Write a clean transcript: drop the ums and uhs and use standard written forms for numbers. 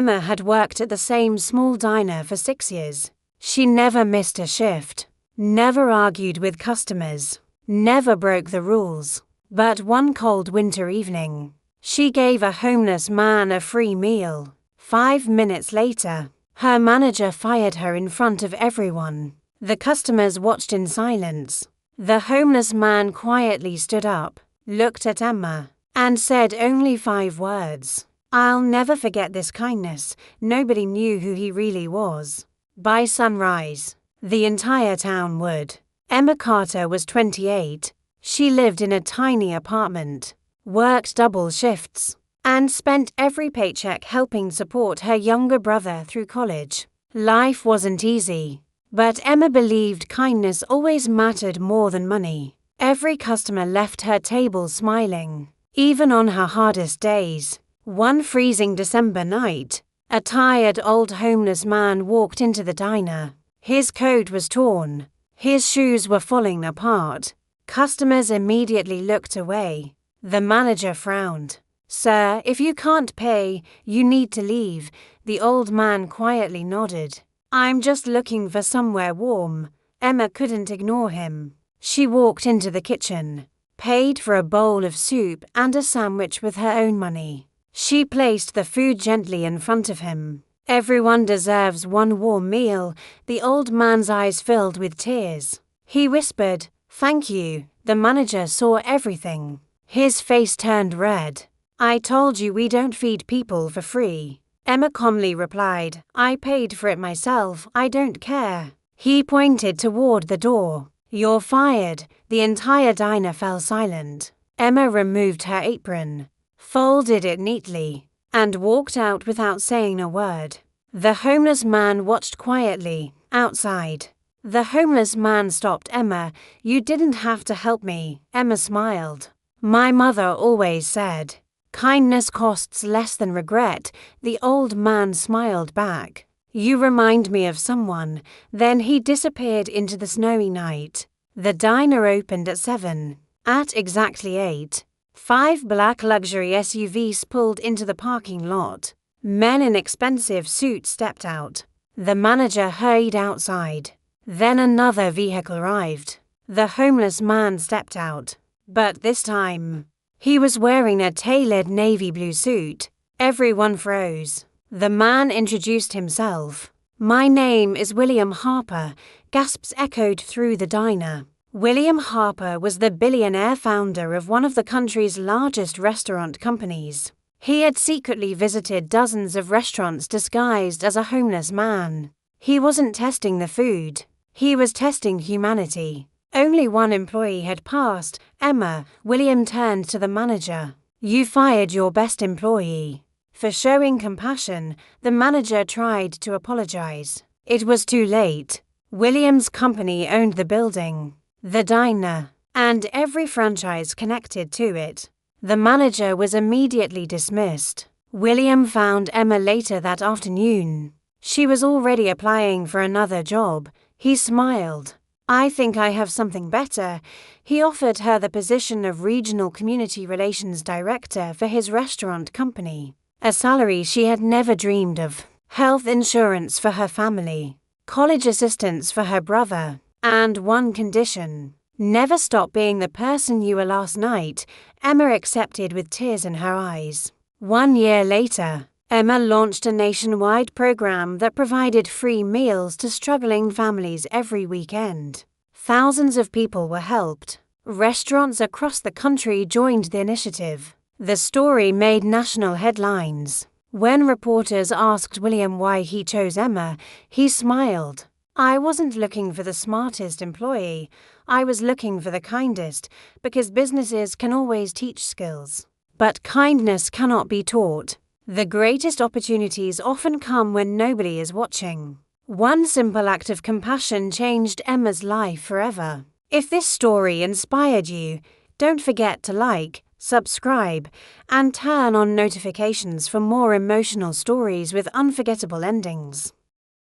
Emma had worked at the same small diner for 6 years. She never missed a shift, never argued with customers, never broke the rules. But one cold winter evening, she gave a homeless man a free meal. 5 minutes later, her manager fired her in front of everyone. The customers watched in silence. The homeless man quietly stood up, looked at Emma, and said only 5 words. "I'll never forget this kindness." Nobody knew who he really was. By sunrise, the entire town would. Emma Carter was 28. She lived in a tiny apartment, worked double shifts, and spent every paycheck helping support her younger brother through college. Life wasn't easy, but Emma believed kindness always mattered more than money. Every customer left her table smiling, even on her hardest days. One freezing December night, a tired old homeless man walked into the diner. His coat was torn. His shoes were falling apart. Customers immediately looked away. The manager frowned. "Sir, if you can't pay, you need to leave." The old man quietly nodded. "I'm just looking for somewhere warm." Emma couldn't ignore him. She walked into the kitchen, paid for a bowl of soup and a sandwich with her own money. She placed the food gently in front of him. "Everyone deserves one warm meal." The old man's eyes filled with tears. He whispered, "Thank you." The manager saw everything. His face turned red. "I told you we don't feed people for free." Emma calmly replied, "I paid for it myself. I don't care." He pointed toward the door. "You're fired." The entire diner fell silent. Emma removed her apron, folded it neatly, and walked out without saying a word. The homeless man watched quietly, outside. The homeless man stopped Emma. "You didn't have to help me." Emma smiled. "My mother always said, kindness costs less than regret." The old man smiled back. "You remind me of someone." Then he disappeared into the snowy night. The diner opened at 7. At exactly 8, 5 black luxury SUVs pulled into the parking lot. Men in expensive suits stepped out. The manager hurried outside. Then another vehicle arrived. The homeless man stepped out. But this time, he was wearing a tailored navy blue suit. Everyone froze. The man introduced himself. "My name is William Harper." Gasps echoed through the diner. William Harper was the billionaire founder of one of the country's largest restaurant companies. He had secretly visited dozens of restaurants disguised as a homeless man. He wasn't testing the food. He was testing humanity. Only one employee had passed, Emma. William turned to the manager. "You fired your best employee." For showing compassion, the manager tried to apologize. It was too late. William's company owned the building, the diner, and every franchise connected to it. The manager was immediately dismissed. William found Emma later that afternoon. She was already applying for another job. He smiled. "I think I have something better." He offered her the position of Regional Community Relations Director for his restaurant company, a salary she had never dreamed of, health insurance for her family, college assistance for her brother, and one condition: never stop being the person you were last night. Emma accepted with tears in her eyes. 1 year later, Emma launched a nationwide program that provided free meals to struggling families every weekend. Thousands of people were helped. Restaurants across the country joined the initiative. The story made national headlines. When reporters asked William why he chose Emma, he smiled. "I wasn't looking for the smartest employee. I was looking for the kindest, because businesses can always teach skills. But kindness cannot be taught. The greatest opportunities often come when nobody is watching." One simple act of compassion changed Emma's life forever. If this story inspired you, don't forget to like, subscribe, and turn on notifications for more emotional stories with unforgettable endings.